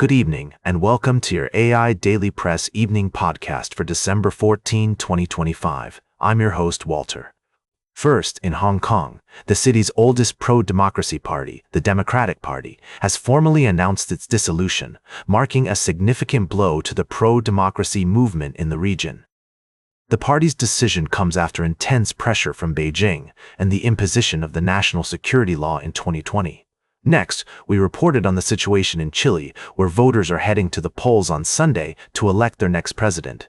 Good evening, and welcome to your AIDailyPress evening podcast for December 14, 2025. I'm your host, Walter. First, in Hong Kong, the city's oldest pro-democracy party, the Democratic Party, has formally announced its dissolution, marking a significant blow to the pro-democracy movement in the region. The party's decision comes after intense pressure from Beijing and the imposition of the national security law in 2020. Next, we reported on the situation in Chile, where voters are heading to the polls on Sunday to elect their next president.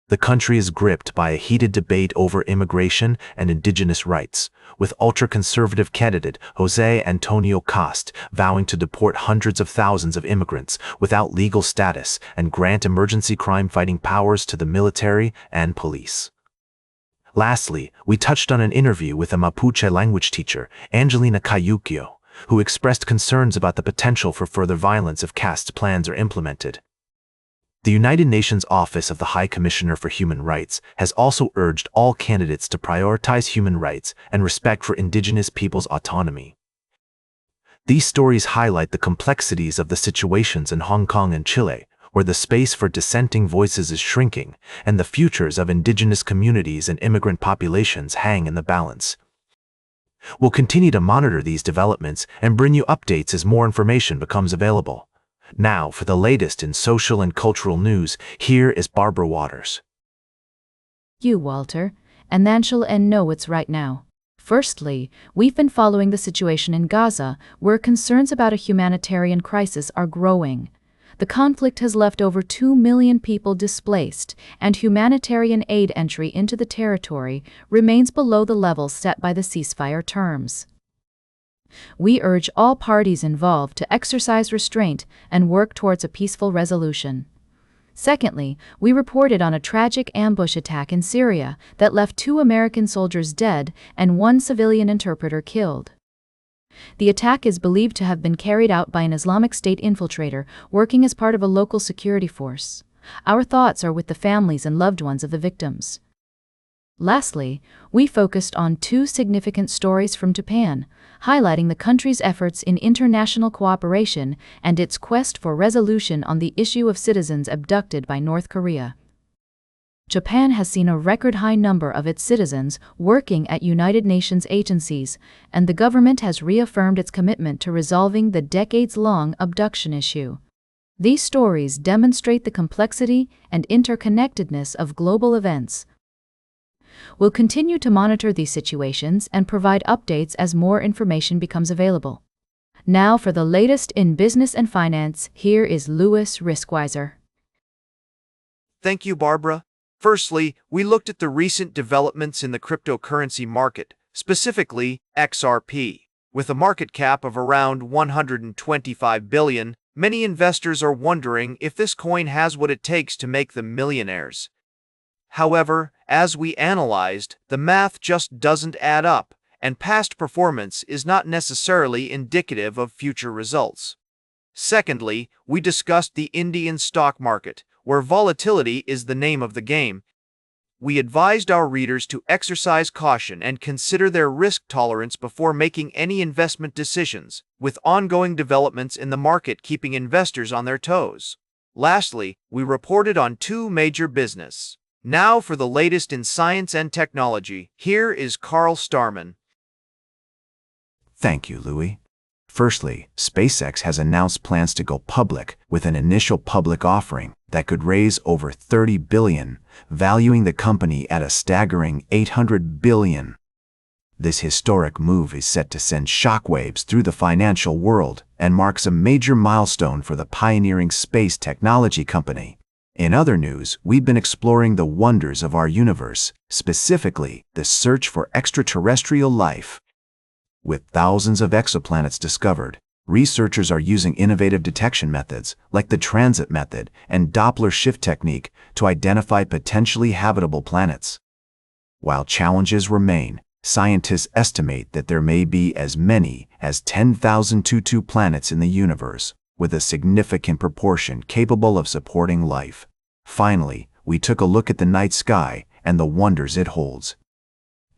The country is gripped by a heated debate over immigration and indigenous rights, with ultra-conservative candidate José Antonio Cast vowing to deport hundreds of thousands of immigrants without legal status and grant emergency crime-fighting powers to the military and police. Lastly, we touched on an interview with a Mapuche language teacher, Angelina Cayuquio, who expressed concerns about the potential for further violence if Cast's plans are implemented. The United Nations Office of the High Commissioner for Human Rights has also urged all candidates to prioritize human rights and respect for indigenous peoples' autonomy. These stories highlight the complexities of the situations in Hong Kong and Chile, where the space for dissenting voices is shrinking and the futures of indigenous communities and immigrant populations hang in the balance. We'll continue to monitor these developments and bring you updates as more information becomes available. Now, for the latest in social and cultural news, here is Barbara Waters. You, Walter, and then she'll know what's right now. Firstly, we've been following the situation in Gaza, where concerns about a humanitarian crisis are growing. The conflict has left over 2 million people displaced, and humanitarian aid entry into the territory remains below the levels set by the ceasefire terms. We urge all parties involved to exercise restraint and work towards a peaceful resolution. Secondly, we reported on a tragic ambush attack in Syria that left 2 American soldiers dead and 1 civilian interpreter killed. The attack is believed to have been carried out by an Islamic State infiltrator working as part of a local security force. Our thoughts are with the families and loved ones of the victims. Lastly, we focused on 2 significant stories from Japan, highlighting the country's efforts in international cooperation and its quest for resolution on the issue of citizens abducted by North Korea. Japan has seen a record-high number of its citizens working at United Nations agencies, and the government has reaffirmed its commitment to resolving the decades-long abduction issue. These stories demonstrate the complexity and interconnectedness of global events. We'll continue to monitor these situations and provide updates as more information becomes available. Now for the latest in business and finance, here is Louis Riskweiser. Thank you, Barbara. Firstly, we looked at the recent developments in the cryptocurrency market, specifically XRP. With a market cap of around $125 billion, many investors are wondering if this coin has what it takes to make them millionaires. However, as we analyzed, the math just doesn't add up, and past performance is not necessarily indicative of future results. Secondly, we discussed the Indian stock market, where volatility is the name of the game. We advised our readers to exercise caution and consider their risk tolerance before making any investment decisions, with ongoing developments in the market keeping investors on their toes. Lastly, we reported on 2 major business. Now for the latest in science and technology, here is Carl Starman. Thank you, Louis. Firstly, SpaceX has announced plans to go public with an initial public offering that could raise over $30 billion, valuing the company at a staggering $800 billion. This historic move is set to send shockwaves through the financial world and marks a major milestone for the pioneering space technology company. In other news, we've been exploring the wonders of our universe, specifically the search for extraterrestrial life. With thousands of exoplanets discovered, researchers are using innovative detection methods like the transit method and Doppler shift technique to identify potentially habitable planets. While challenges remain, scientists estimate that there may be as many as 10,000 planets in the universe, with a significant proportion capable of supporting life. Finally, we took a look at the night sky and the wonders it holds.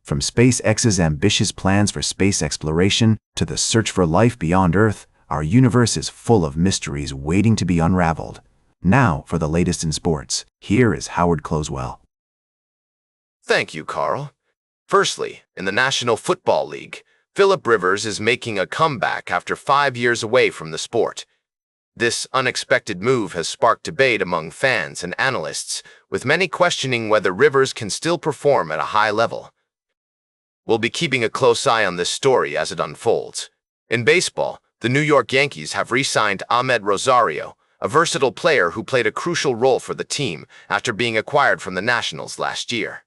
From SpaceX's ambitious plans for space exploration to the search for life beyond Earth, Our universe is full of mysteries waiting to be unraveled. Now, for the latest in sports, here is Howard Closewell. Thank you, Carl. Firstly, in the National Football League, Philip Rivers is making a comeback after 5 years away from the sport. This unexpected move has sparked debate among fans and analysts, with many questioning whether Rivers can still perform at a high level. We'll be keeping a close eye on this story as it unfolds. In baseball, the New York Yankees have re-signed Ahmed Rosario, a versatile player who played a crucial role for the team after being acquired from the Nationals last year.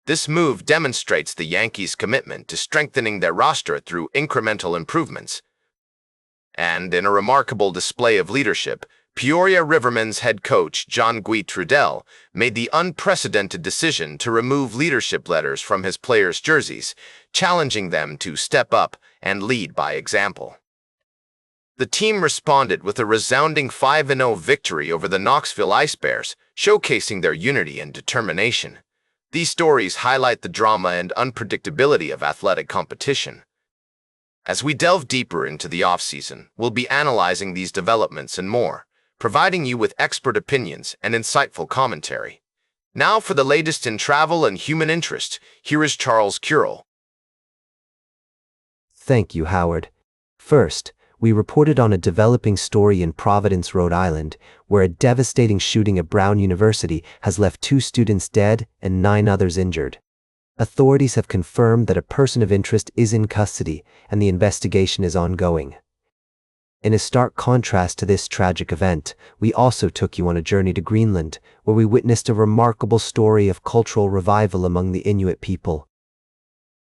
This move demonstrates the Yankees' commitment to strengthening their roster through incremental improvements. And in a remarkable display of leadership, Peoria Rivermen's head coach John Guy Trudell made the unprecedented decision to remove leadership letters from his players' jerseys, challenging them to step up and lead by example. The team responded with a resounding 5-0 victory over the Knoxville Ice Bears, showcasing their unity and determination. These stories highlight the drama and unpredictability of athletic competition. As we delve deeper into the off-season, we'll be analyzing these developments and more, providing you with expert opinions and insightful commentary. Now for the latest in travel and human interest, here is Charles Currell. Thank you, Howard. First, we reported on a developing story in Providence, Rhode Island, where a devastating shooting at Brown University has left 2 students dead and 9 others injured. Authorities have confirmed that a person of interest is in custody and the investigation is ongoing. In a stark contrast to this tragic event, we also took you on a journey to Greenland, where we witnessed a remarkable story of cultural revival among the Inuit people.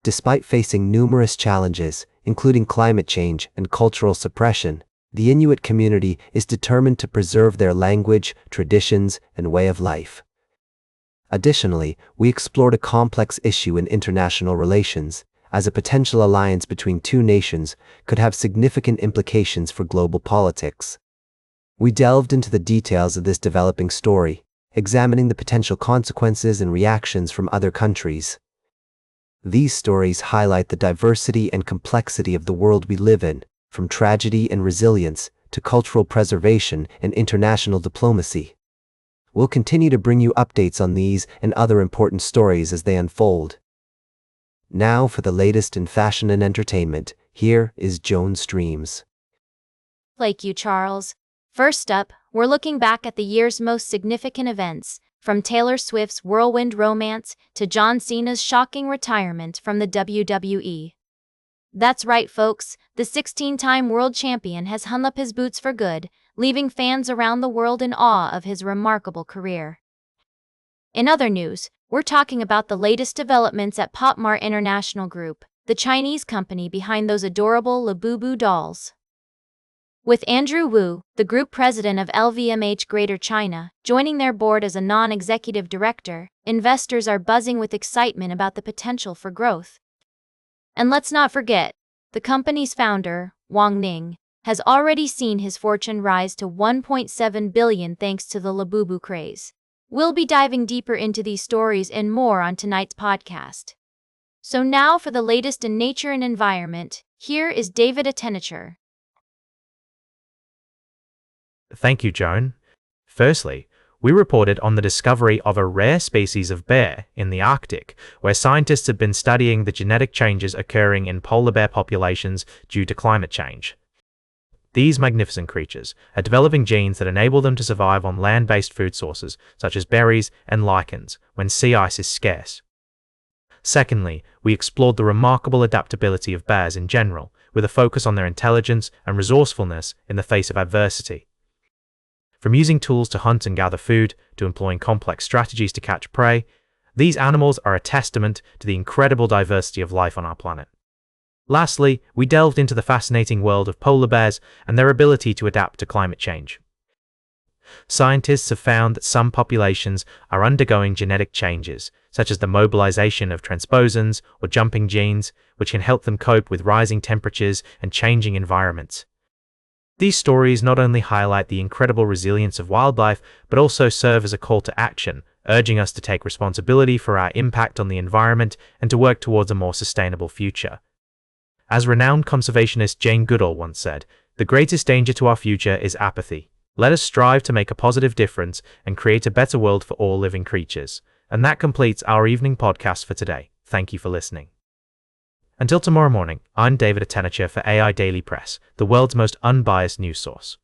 Despite facing numerous challenges, including climate change and cultural suppression, the Inuit community is determined to preserve their language, traditions, and way of life. Additionally, we explored a complex issue in international relations, as a potential alliance between 2 nations could have significant implications for global politics. We delved into the details of this developing story, examining the potential consequences and reactions from other countries. These stories highlight the diversity and complexity of the world we live in, from tragedy and resilience to cultural preservation and international diplomacy. We'll continue to bring you updates on these and other important stories as they unfold. Now for the latest in fashion and entertainment, here is Joan Streams. Thank you, Charles. First up, we're looking back at the year's most significant events, from Taylor Swift's whirlwind romance to John Cena's shocking retirement from the WWE. That's right, folks, the 16-time world champion has hung up his boots for good, leaving fans around the world in awe of his remarkable career. In other news, we're talking about the latest developments at Pop Mart International Group, the Chinese company behind those adorable Labubu dolls. With Andrew Wu, the group president of LVMH Greater China, joining their board as a non-executive director, investors are buzzing with excitement about the potential for growth. And let's not forget, the company's founder, Wang Ning, has already seen his fortune rise to $1.7 billion thanks to the Labubu craze. We'll be diving deeper into these stories and more on tonight's podcast. So now for the latest in nature and environment, here is David Attenacher. Thank you, Joan. Firstly, we reported on the discovery of a rare species of bear in the Arctic, where scientists have been studying the genetic changes occurring in polar bear populations due to climate change. These magnificent creatures are developing genes that enable them to survive on land-based food sources such as berries and lichens when sea ice is scarce. Secondly, we explored the remarkable adaptability of bears in general, with a focus on their intelligence and resourcefulness in the face of adversity. From using tools to hunt and gather food to employing complex strategies to catch prey, these animals are a testament to the incredible diversity of life on our planet. Lastly, we delved into the fascinating world of polar bears and their ability to adapt to climate change. Scientists have found that some populations are undergoing genetic changes, such as the mobilization of transposons or jumping genes, which can help them cope with rising temperatures and changing environments. These stories not only highlight the incredible resilience of wildlife, but also serve as a call to action, urging us to take responsibility for our impact on the environment and to work towards a more sustainable future. As renowned conservationist Jane Goodall once said, The greatest danger to our future is apathy. Let us strive to make a positive difference and create a better world for all living creatures. And that completes our evening podcast for today. Thank you for listening. Until tomorrow morning, I'm David Atenacher for AI Daily Press, the world's most unbiased news source.